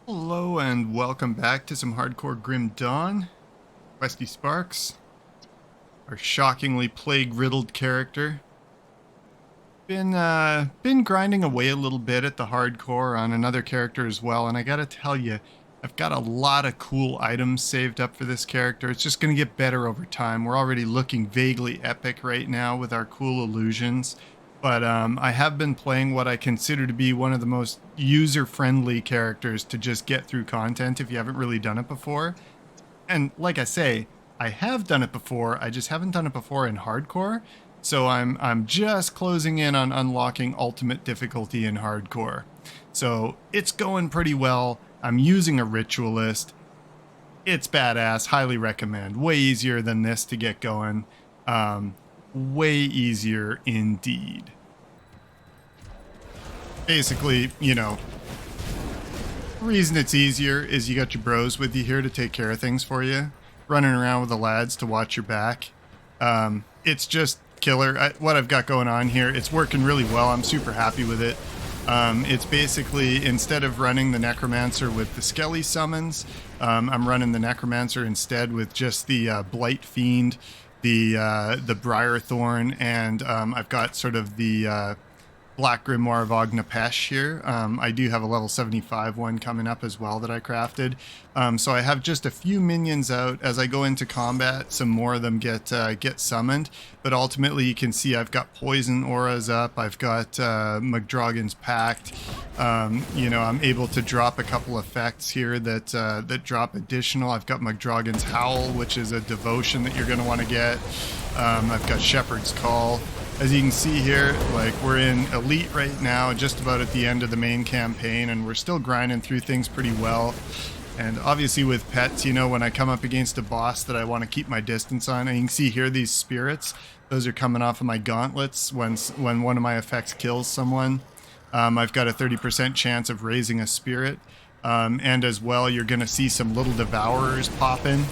Hello and welcome back to some Hardcore Grim Dawn. QuestySparks, our shockingly plague-riddled character. Been grinding away a little bit at the hardcore on another character as well, and I gotta tell you, I've got a lot of cool items saved up for this character. It's just gonna get better over time. We're already looking vaguely epic right now with our cool illusions. But I have been playing what I consider to be one of the most user-friendly characters to just get through content if you haven't really done it before. And like I say, I have done it before, I just haven't done it before in hardcore. So I'm just closing in on unlocking ultimate difficulty in hardcore. So it's going pretty well. I'm using a ritualist. It's badass, highly recommend. Way easier than this to get going. Way easier indeed. Basically, the reason it's easier is you got your bros with you here to take care of things for you, running around with the lads to watch your back. It's just killer. What I've got going on here, it's working really well. I'm super happy with it. It's basically, instead of running the Necromancer with the Skelly summons, I'm running the Necromancer instead with just the Blight Fiend, the Briar Thorn, and I've got sort of the Black Grimoire of Ognapesh here. I do have a level 75 one coming up as well that I crafted. So I have just a few minions out. As I go into combat, some more of them get summoned. But ultimately, you can see I've got Poison Auras up. I've got McDragon's Pact. I'm able to drop a couple effects here that drop additional. I've got McDragon's Howl, which is a devotion that you're going to want to get. I've got Shepherd's Call. As you can see here, we're in Elite right now, just about at the end of the main campaign, and we're still grinding through things pretty well. And obviously with pets, when I come up against a boss that I want to keep my distance on, and you can see here these spirits, those are coming off of my gauntlets when one of my effects kills someone. I've got a 30% chance of raising a spirit. And as well, you're going to see some little devourers pop in.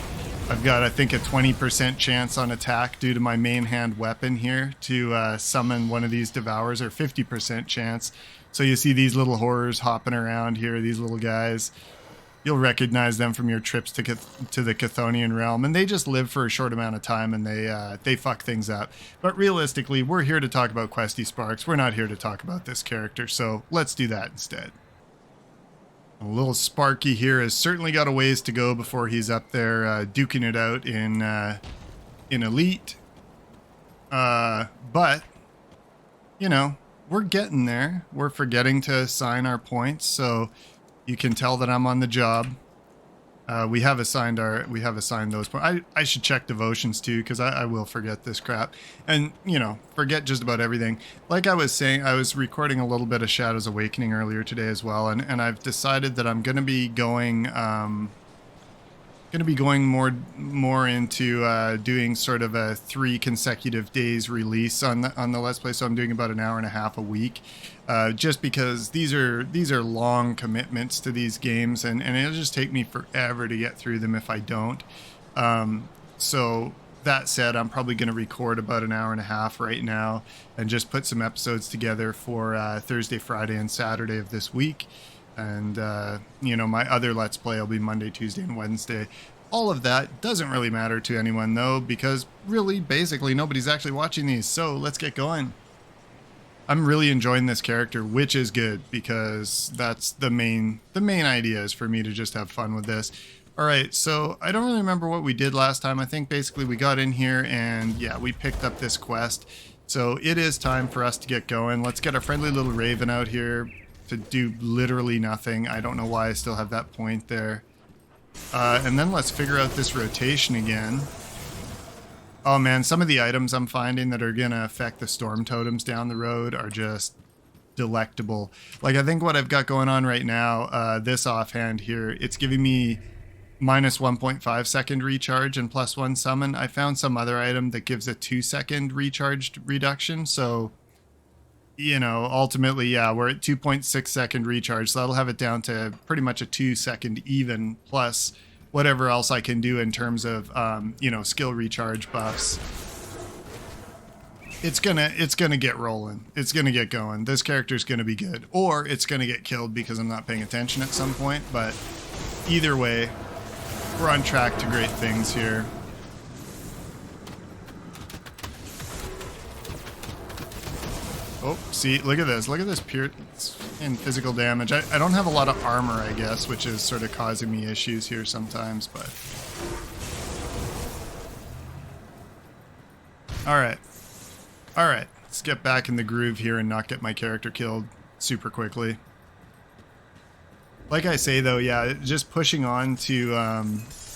I've got, I think, a 20% chance on attack due to my main hand weapon here to summon one of these devourers, or 50% chance. So you see these little horrors hopping around here, these little guys. You'll recognize them from your trips to the Chthonian realm, and they just live for a short amount of time, and they fuck things up. But realistically, we're here to talk about QuestySparks. We're not here to talk about this character, so let's do that instead. A little Sparky here has certainly got a ways to go before he's up there duking it out in Elite. But, we're getting there. We're forgetting to assign our points, so you can tell that I'm on the job. We have assigned those points. I should check devotions too, because I will forget this crap. And, forget just about everything. Like I was saying, I was recording a little bit of Shadows Awakening earlier today as well, and I've decided that I'm going to be going more into doing sort of a 3 consecutive days release on the Let's Play. So I'm doing about an hour and a half a week, just because these are long commitments to these games, and it'll just take me forever to get through them if I don't. So that said, I'm probably going to record about an hour and a half right now and just put some episodes together for Thursday, Friday, and Saturday of this week. And, my other Let's Play will be Monday, Tuesday, and Wednesday. All of that doesn't really matter to anyone, though, because really, basically, nobody's actually watching these. So let's get going. I'm really enjoying this character, which is good, because that's the main idea is for me to just have fun with this. All right, so I don't really remember what we did last time. I think basically we got in here and, yeah, we picked up this quest. So it is time for us to get going. Let's get our friendly little raven out here to do literally nothing. I don't know why I still have that point there. And then let's figure out this rotation again. Oh man, some of the items I'm finding that are gonna affect the storm totems down the road are just delectable. Like, I think what I've got going on right now, this offhand here, it's giving me minus 1.5 second recharge and +1 summon. I found some other item that gives a 2-second recharged reduction, so ultimately, yeah, we're at 2.6 second recharge, so that'll have it down to pretty much a 2-second even, plus whatever else I can do in terms of, skill recharge buffs. it's gonna get rolling. It's gonna get going. This character's gonna be good, or it's gonna get killed because I'm not paying attention at some point. But either way, we're on track to great things here. Oh, see, look at this. Look at this pure and physical damage. I don't have a lot of armor, I guess, which is sort of causing me issues here sometimes, but... Alright. Alright. Let's get back in the groove here and not get my character killed super quickly. Like I say, though, yeah, just pushing on to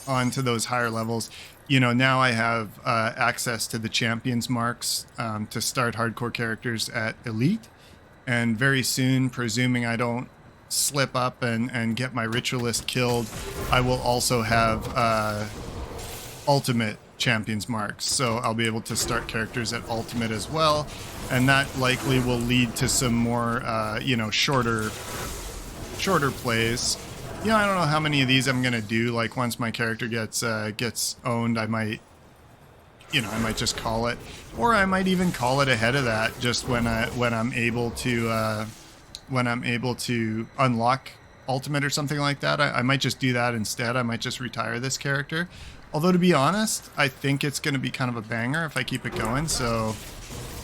onto those higher levels. You know, now I have access to the champions marks to start hardcore characters at elite. And very soon, presuming I don't slip up and get my ritualist killed, I will also have ultimate champions marks. So I'll be able to start characters at ultimate as well. And that likely will lead to some more, you know, shorter plays. You know, I don't know how many of these I'm gonna do. Like once my character gets owned, I might, you know, I might just call it, or I might even call it ahead of that, just when I'm able to unlock ultimate or something like that. I might just do that instead. I might just retire this character. Although to be honest, I think it's gonna be kind of a banger if I keep it going. So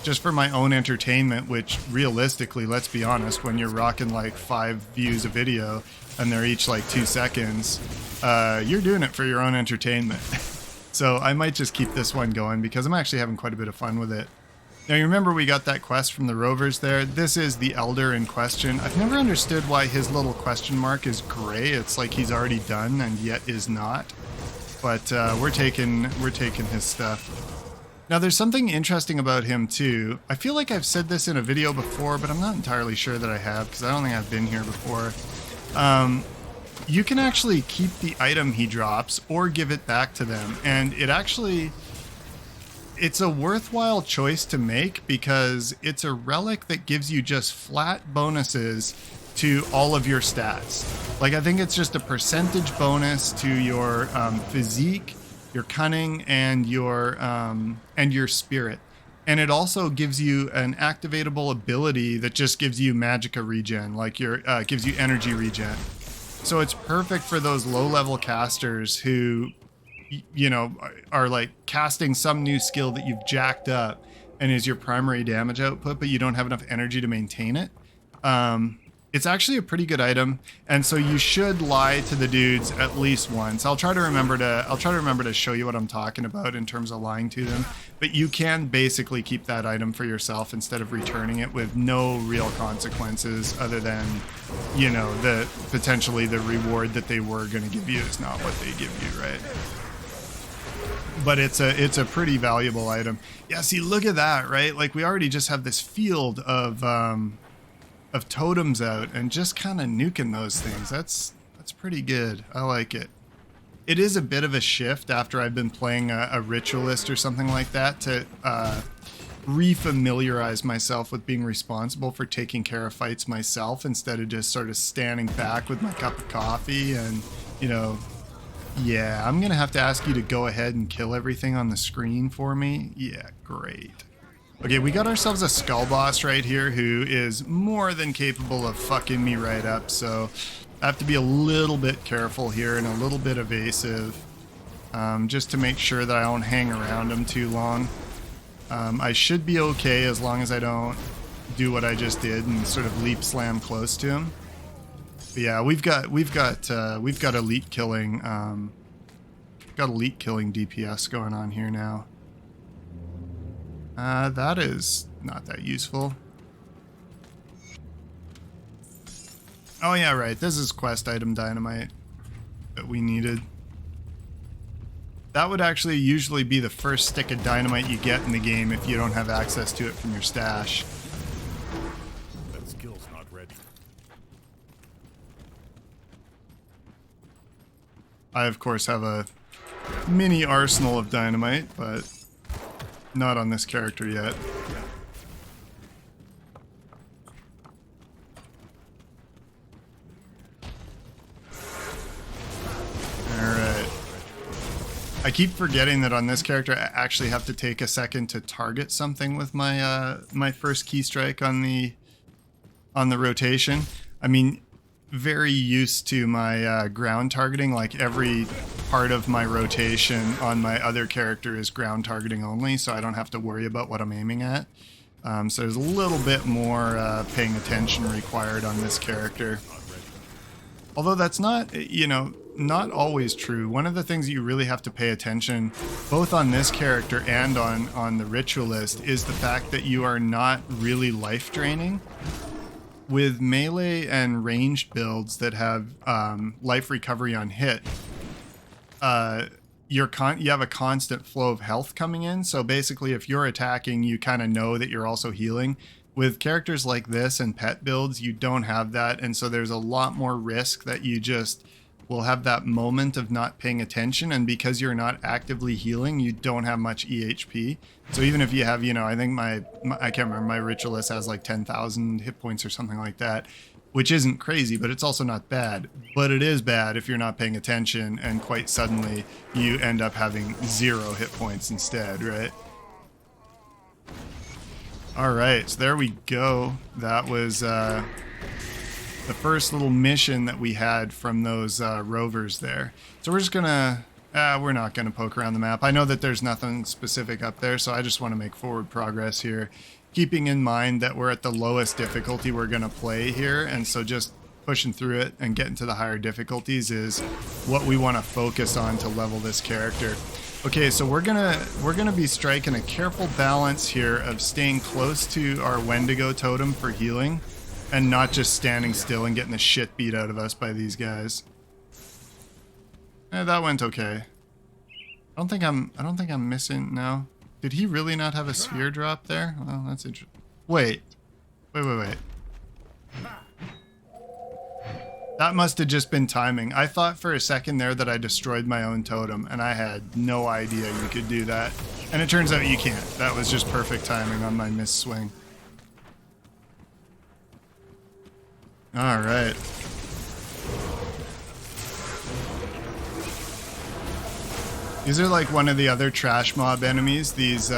just for my own entertainment, which realistically, let's be honest, when you're rocking like 5 views a video and they're each like 2 seconds, you're doing it for your own entertainment. So I might just keep this one going because I'm actually having quite a bit of fun with it. Now you remember we got that quest from the rovers there. This is the elder in question. I've never understood why his little question mark is gray. It's like he's already done and yet is not. But we're taking his stuff. Now there's something interesting about him too. I feel like I've said this in a video before, but I'm not entirely sure that I have because I don't think I've been here before. You can actually keep the item he drops or give it back to them. And it's a worthwhile choice to make because it's a relic that gives you just flat bonuses to all of your stats. Like I think it's just a percentage bonus to your physique, your cunning, and your spirit. And it also gives you an activatable ability that just gives you magicka regen, like gives you energy regen. So it's perfect for those low-level casters who, you know, are like casting some new skill that you've jacked up and is your primary damage output, but you don't have enough energy to maintain it. It's actually a pretty good item, and so you should lie to the dudes at least once. I'll try to remember to show you what I'm talking about in terms of lying to them. But you can basically keep that item for yourself instead of returning it with no real consequences other than, you know, the potentially the reward that they were going to give you is not what they give you, right? But it's a pretty valuable item. Yeah, see, look at that, right? Like we already just have this field of totems out and just kind of nuking those things. That's pretty good. I like it. It is a bit of a shift after I've been playing a ritualist or something like that to refamiliarize myself with being responsible for taking care of fights myself instead of just sort of standing back with my cup of coffee and, you know, yeah, I'm gonna have to ask you to go ahead and kill everything on the screen for me. Yeah, great. Okay, we got ourselves a skull boss right here who is more than capable of fucking me right up, so I have to be a little bit careful here and a little bit evasive, just to make sure that I don't hang around him too long. I should be okay as long as I don't do what I just did and sort of leap slam close to him. But yeah, we've got elite killing DPS going on here now. That is not that useful. Oh yeah, right. This is quest item dynamite that we needed. That would actually usually be the first stick of dynamite you get in the game if you don't have access to it from your stash. That skill's not ready. I of course have a mini arsenal of dynamite, but not on this character yet. Alright. I keep forgetting that on this character I actually have to take a second to target something with my my first key strike on the rotation. I mean, very used to my ground targeting. Like every part of my rotation on my other character is ground targeting only, so I don't have to worry about what I'm aiming at. So there's a little bit more paying attention required on this character. Although that's not, you know, not always true. One of the things that you really have to pay attention, both on this character and on the Ritualist, is the fact that you are not really life draining. With melee and ranged builds that have life recovery on hit, you have a constant flow of health coming in. So basically, if you're attacking, you kind of know that you're also healing. With characters like this and pet builds, you don't have that, and so there's a lot more risk that you just will have that moment of not paying attention, and because you're not actively healing, you don't have much EHP. So even if you have, you know, I think my I can't remember, my Ritualist has like 10,000 hit points or something like that, which isn't crazy, but it's also not bad. But it is bad if you're not paying attention and quite suddenly you end up having 0 hit points instead, right? All right, so there we go. That was the first little mission that we had from those rovers there. So we're just gonna, we're not gonna poke around the map. I know that there's nothing specific up there, so I just want to make forward progress here, keeping in mind that we're at the lowest difficulty we're gonna play here, and so just pushing through it and getting to the higher difficulties is what we want to focus on to level this character. Okay, so we're gonna be striking a careful balance here of staying close to our Wendigo totem for healing, and not just standing still and getting the shit beat out of us by these guys. That went okay. I don't think I'm missing. No, did he really not have a sphere drop there? Well, that's interesting. Wait. That must have just been timing. I thought for a second there that I destroyed my own totem, and I had no idea you could do that. And it turns out you can't. That was just perfect timing on my miss swing. All right. These are like one of the other trash mob enemies, these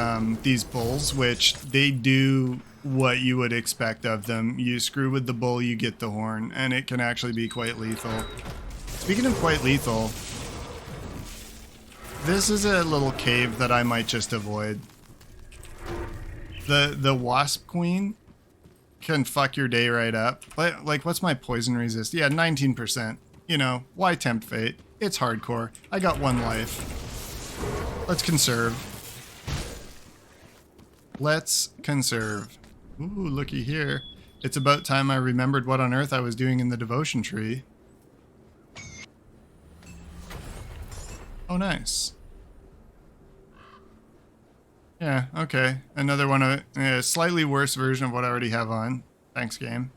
bulls, which they do what you would expect of them. You screw with the bull, you get the horn, and it can actually be quite lethal. Speaking of quite lethal, this is a little cave that I might just avoid. The Wasp Queen can fuck your day right up. Like, what's my poison resist? Yeah, 19%. You know, why tempt fate? It's hardcore. I got 1 life. Let's conserve. Let's conserve. Ooh, looky here. It's about time I remembered what on earth I was doing in the devotion tree. Oh, nice. Yeah, okay. Another one of a slightly worse version of what I already have on. Thanks, game.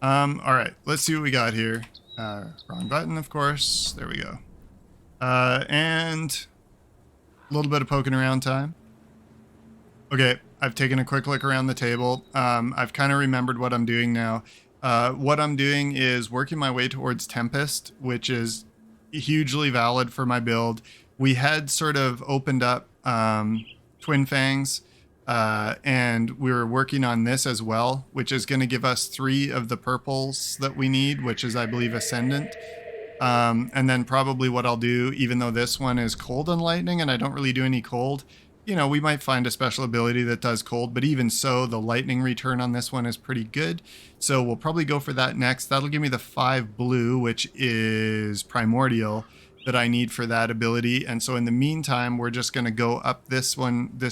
Alright, let's see what we got here. Wrong button, of course. There we go. And a little bit of poking around time. Okay, I've taken a quick look around the table. I've kind of remembered what I'm doing now. What I'm doing is working my way towards Tempest, which is hugely valid for my build. We had sort of opened up Twin Fangs, and we were working on this as well, which is going to give us 3 of the purples that we need, which is, I believe, Ascendant. And then probably what I'll do, even though this one is cold and lightning and I don't really do any cold, you know, we might find a special ability that does cold, but even so, the lightning return on this one is pretty good. So we'll probably go for that next. That'll give me the 5 blue, which is primordial, that I need for that ability. And so in the meantime, we're just going to go up this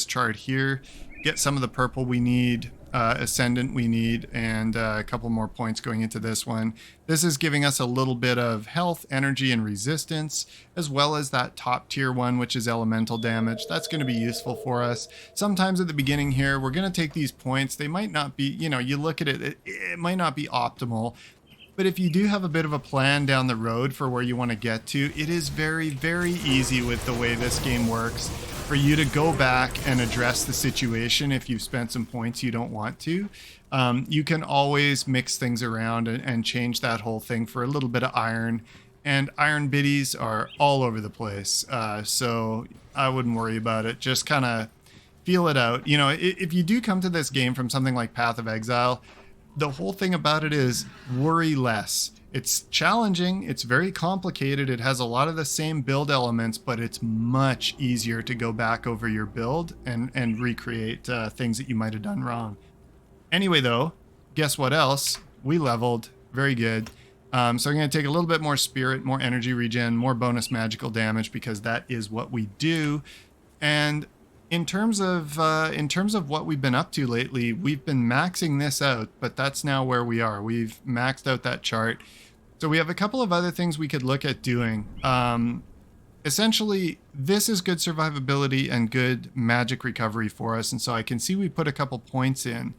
chart here, get some of the purple we need, Ascendant we need, and a couple more points going into this one. This is giving us a little bit of health, energy, and resistance, as well as that top tier one, which is elemental damage. That's going to be useful for us. Sometimes at the beginning here, we're going to take these points. They might not be, you know, you look at it, it might not be optimal. But if you do have a bit of a plan down the road for where you want to get to, it is very, very easy with the way this game works for you to go back and address the situation if you've spent some points you don't want to. You can always mix things around and change that whole thing for a little bit of iron and iron biddies are all over the place. So I wouldn't worry about it. Just kind of feel it out. You know, if you do come to this game from something like Path of Exile, the whole thing about it is worry less. It's challenging, it's very complicated, it has a lot of the same build elements, but it's much easier to go back over your build and recreate things that you might have done wrong. Anyway, though, guess what else? We leveled. Very good. So I'm going to take a little bit more spirit, more energy regen, more bonus magical damage, because that is what we do. And in terms of what we've been up to lately, we've been maxing this out, but that's now where we are. We've maxed out that chart. So we have a couple of other things we could look at doing. Essentially, this is good survivability and good magic recovery for us. And so I can see we put a couple points in.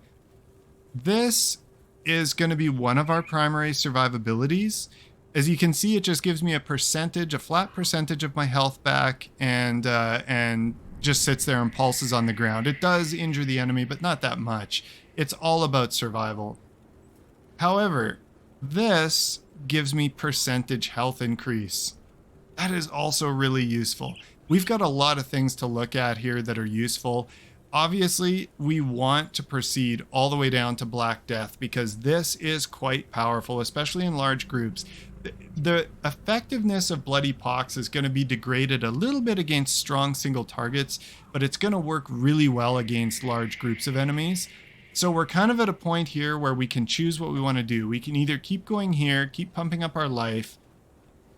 This is going to be one of our primary survivabilities. As you can see, it just gives me a flat percentage of my health back, and just sits there and pulses on the ground. It does injure the enemy, but not that much. It's all about survival. However, this gives me percentage health increase. That is also really useful. We've got a lot of things to look at here that are useful. Obviously, we want to proceed all the way down to Black Death, because this is quite powerful, especially in large groups. The effectiveness of Bloody Pox is going to be degraded a little bit against strong single targets, but it's going to work really well against large groups of enemies. So we're kind of at a point here where we can choose what we want to do. We can either keep going here, keep pumping up our life.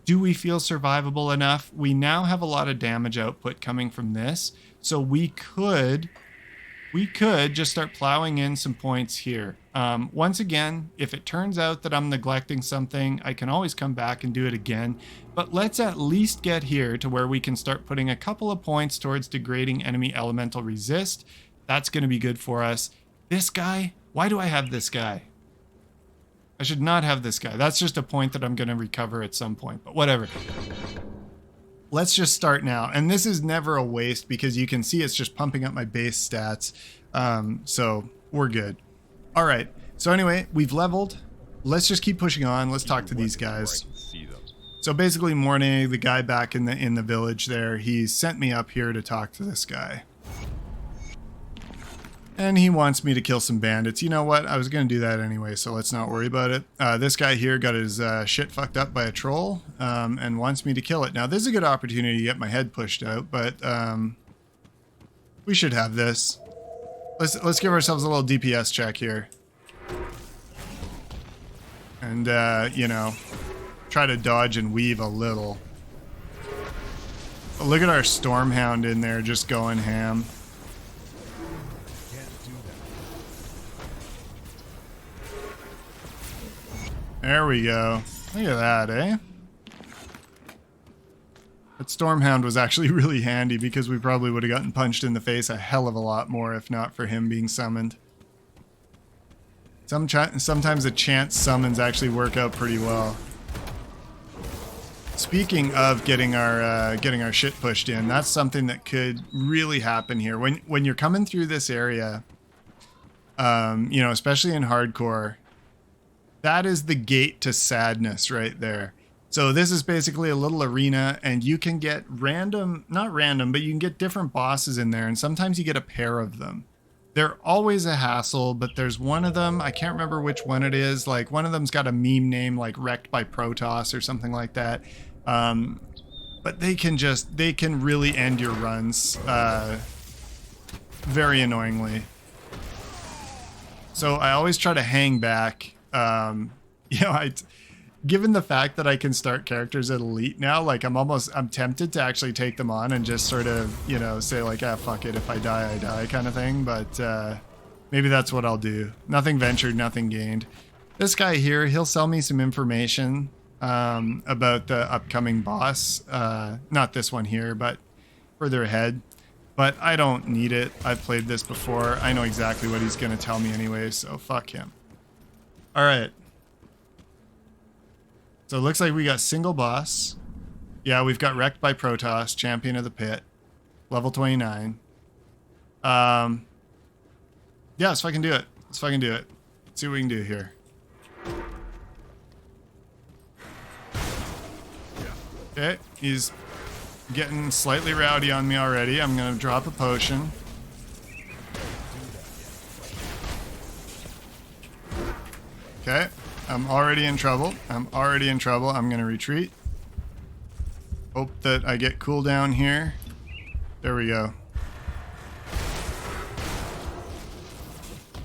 Do we feel survivable enough? We now have a lot of damage output coming from this, so we could just start plowing in some points here. Once again, if it turns out that I'm neglecting something, I can always come back and do it again. But let's at least get here to where we can start putting a couple of points towards degrading enemy elemental resist. That's going to be good for us. This guy, why do I have this guy? I should not have this guy. That's just a point that I'm going to recover at some point, but whatever. Let's just start now. And this is never a waste, because you can see it's just pumping up my base stats. So we're good. All right. So anyway, we've leveled. Let's just keep pushing on. Let's talk to these guys. So basically, Mornay, the guy back in the village there, he sent me up here to talk to this guy. And he wants me to kill some bandits. You know what? I was going to do that anyway, so let's not worry about it. This guy here got his shit fucked up by a troll, and wants me to kill it. Now, this is a good opportunity to get my head pushed out, but we should have this. Let's give ourselves a little DPS check here. And, you know, try to dodge and weave a little. But look at our Stormhound in there just going ham. There we go. Look at that, eh? That Stormhound was actually really handy, because we probably would have gotten punched in the face a hell of a lot more if not for him being summoned. Sometimes the chance summons actually work out pretty well. Speaking of getting our shit pushed in, that's something that could really happen here. When you're coming through this area, you know, especially in hardcore, that is the gate to sadness right there. So this is basically a little arena, and you can get not random, but you can get different bosses in there, and sometimes you get a pair of them. They're always a hassle, but there's one of them, I can't remember which one it is, like one of them's got a meme name like Wrecked by Protoss or something like that. But they can really end your runs very annoyingly. So I always try to hang back. You know, given the fact that I can start characters at elite now, like I'm tempted to actually take them on and just sort of, you know, say like, ah, fuck it, if I die, I die kind of thing. But maybe that's what I'll do. Nothing ventured, nothing gained. This guy here, he'll sell me some information about the upcoming boss. Not this one here, but further ahead. But I don't need it. I've played this before. I know exactly what he's going to tell me anyway, so fuck him. All right. So it looks like we got single boss. Yeah, we've got Wrecked by Protoss, Champion of the Pit, level 29. Yeah, let's fucking do it. Let's fucking do it. Let's see what we can do here. Okay, he's getting slightly rowdy on me already. I'm gonna drop a potion. Okay, I'm already in trouble. I'm gonna retreat. Hope that I get cooldown here. There we go.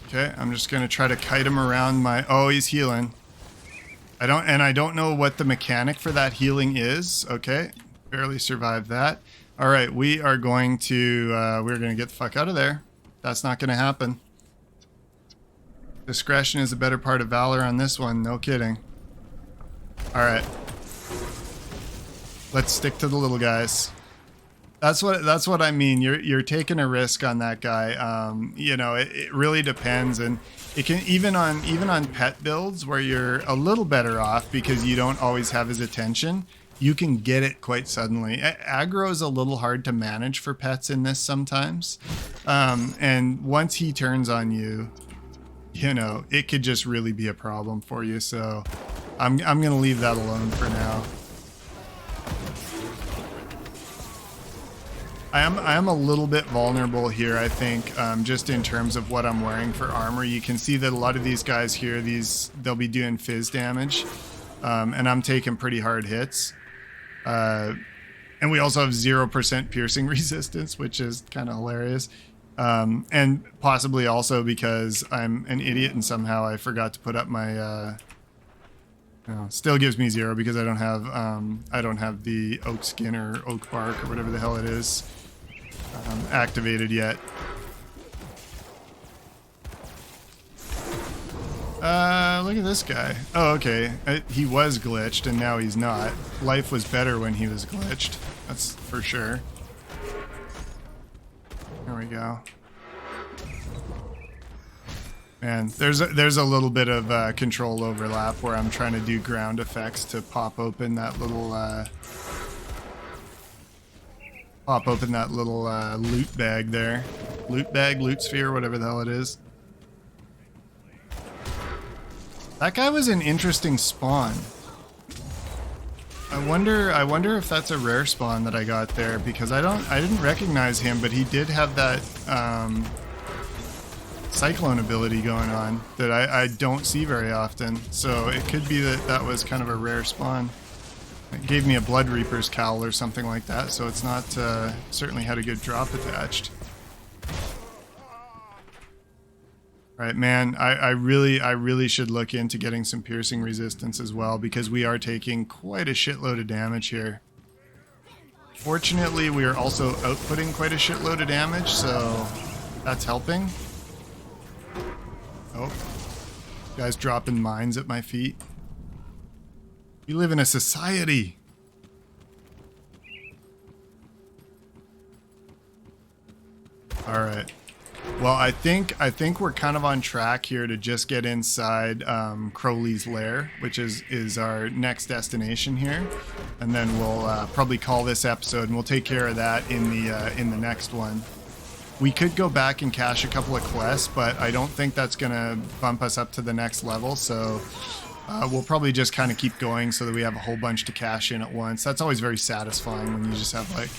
Okay, I'm just gonna try to kite him around my... Oh, he's healing. I don't know what the mechanic for that healing is. Okay, barely survived that. All right, we're going to get the fuck out of there. That's not gonna happen. Discretion is a better part of valor on this one. No kidding. All right, let's stick to the little guys. That's what I mean. You're taking a risk on that guy. You know, it really depends, and it can even on pet builds where you're a little better off because you don't always have his attention. You can get it quite suddenly. Aggro is a little hard to manage for pets in this sometimes, and once he turns on you, you know, it could just really be a problem for you. So I'm gonna leave that alone for now. I am a little bit vulnerable here, I think, just in terms of what I'm wearing for armor. You can see that a lot of these guys here, they'll be doing fizz damage, and I'm taking pretty hard hits. And we also have 0% piercing resistance, which is kind of hilarious. And possibly also because I'm an idiot and somehow I forgot to put up my... still gives me 0 because I don't have the oak skin or oak bark or whatever the hell it is activated yet. Look at this guy. Oh, okay. He was glitched and now he's not. Life was better when he was glitched. That's for sure. There we go. Man, there's a little bit of control overlap where I'm trying to do ground effects to pop open that little loot bag there. Loot bag, loot sphere, whatever the hell it is. That guy was an interesting spawn. I wonder if that's a rare spawn that I got there because I didn't recognize him, but he did have that cyclone ability going on that I don't see very often. So it could be that was kind of a rare spawn. It gave me a Blood Reaper's cowl or something like that, so it's not certainly had a good drop attached. Right, man, I really should look into getting some piercing resistance as well because we are taking quite a shitload of damage here. Fortunately, we are also outputting quite a shitload of damage, so that's helping. Oh, guys dropping mines at my feet. We live in a society. All right. Well, I think we're kind of on track here to just get inside Crowley's lair, which is our next destination here, and then we'll probably call this episode, and we'll take care of that in the next one. We could go back and cache a couple of quests, but I don't think that's gonna bump us up to the next level. So we'll probably just kind of keep going so that we have a whole bunch to cache in at once. That's always very satisfying when you just have like,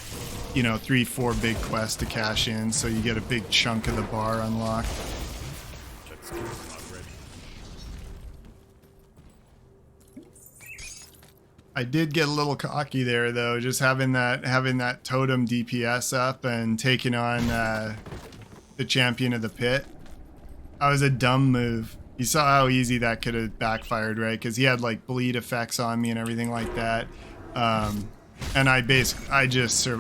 you know, 3-4 big quests to cache in, so you get a big chunk of the bar unlocked. I did get a little cocky there though, just having that totem DPS up and taking on the champion of the pit. That was a dumb move. You saw how easy that could have backfired, right? Because he had like bleed effects on me and everything like that. And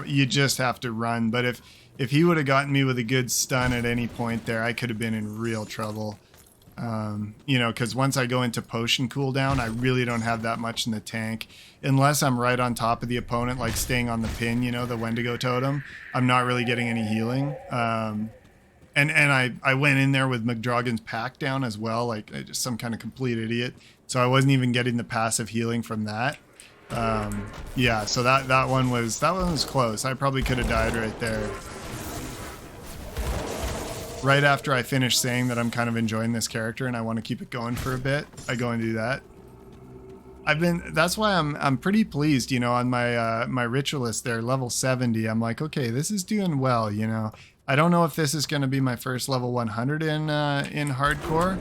you just have to run. But if he would have gotten me with a good stun at any point there, I could have been in real trouble. You know, because once I go into potion cooldown, I really don't have that much in the tank. Unless I'm right on top of the opponent, like staying on the pin, you know, the Wendigo totem, I'm not really getting any healing. And I went in there with McDragon's pack down as well, like just some kind of complete idiot. So I wasn't even getting the passive healing from that. Yeah, so that one was close. I probably could have died right there. Right after I finish saying that I'm kind of enjoying this character and I want to keep it going for a bit, I go and do that. That's why I'm pretty pleased, you know, on my my ritualist there, level 70. I'm like, okay, this is doing well, you know. I don't know if this is going to be my first level 100 in hardcore,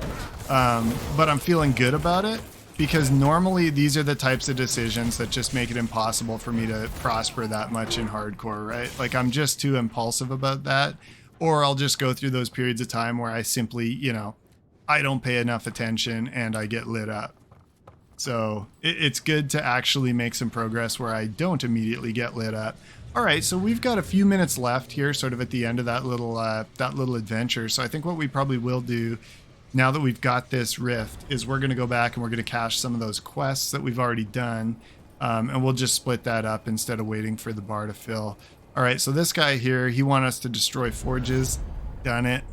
but I'm feeling good about it because normally these are the types of decisions that just make it impossible for me to prosper that much in hardcore, right? Like I'm just too impulsive about that, or I'll just go through those periods of time where I simply, you know, I don't pay enough attention and I get lit up. So it's good to actually make some progress where I don't immediately get lit up. All right, so we've got a few minutes left here, sort of at the end of that little adventure. So I think what we probably will do now that we've got this rift is we're going to go back and we're going to cache some of those quests that we've already done, and we'll just split that up instead of waiting for the bar to fill. All right, so this guy here, he wants us to destroy forges. Done it.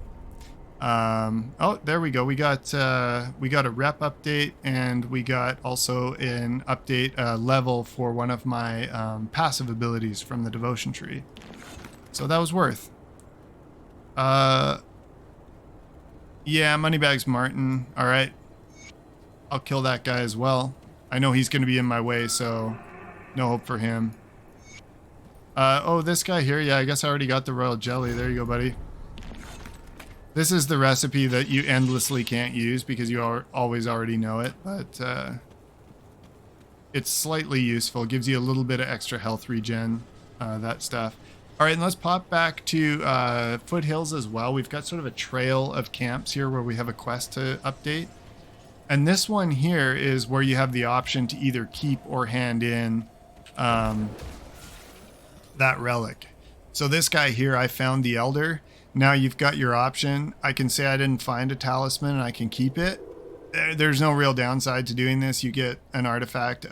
Oh, there we go. We got a rep update, and we got also an update level for one of my passive abilities from the devotion tree. So that was worth. Yeah, Moneybags Martin. All right, I'll kill that guy as well. I know he's going to be in my way, so no hope for him. Oh, this guy here. Yeah, I guess I already got the royal jelly. There you go, buddy. This is the recipe that you endlessly can't use because you always already know it, but it's slightly useful. It gives you a little bit of extra health regen, that stuff. All right, and let's pop back to Foothills as well. We've got sort of a trail of camps here where we have a quest to update. And this one here is where you have the option to either keep or hand in that relic. So this guy here, I found the Elder. Now you've got your option. I can say I didn't find a talisman and I can keep it. There's no real downside to doing this. You get an artifact,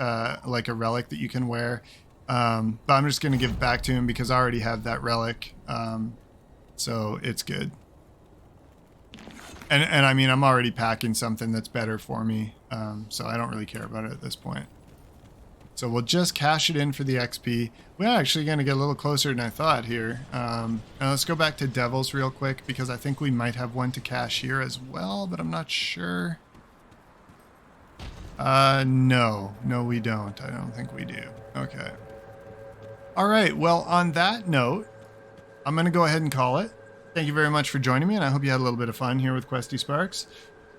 like a relic that you can wear. But I'm just going to give it back to him because I already have that relic. So it's good. And I mean, I'm already packing something that's better for me. So I don't really care about it at this point. So we'll just cash it in for the XP. We're actually going to get a little closer than I thought here. And let's go back to Devils real quick because I think we might have one to cash here as well, but I'm not sure. No, we don't. I don't think we do. Okay. All right. Well, on that note, I'm going to go ahead and call it. Thank you very much for joining me, and I hope you had a little bit of fun here with QuestySparks.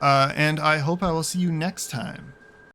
And I hope I will see you next time.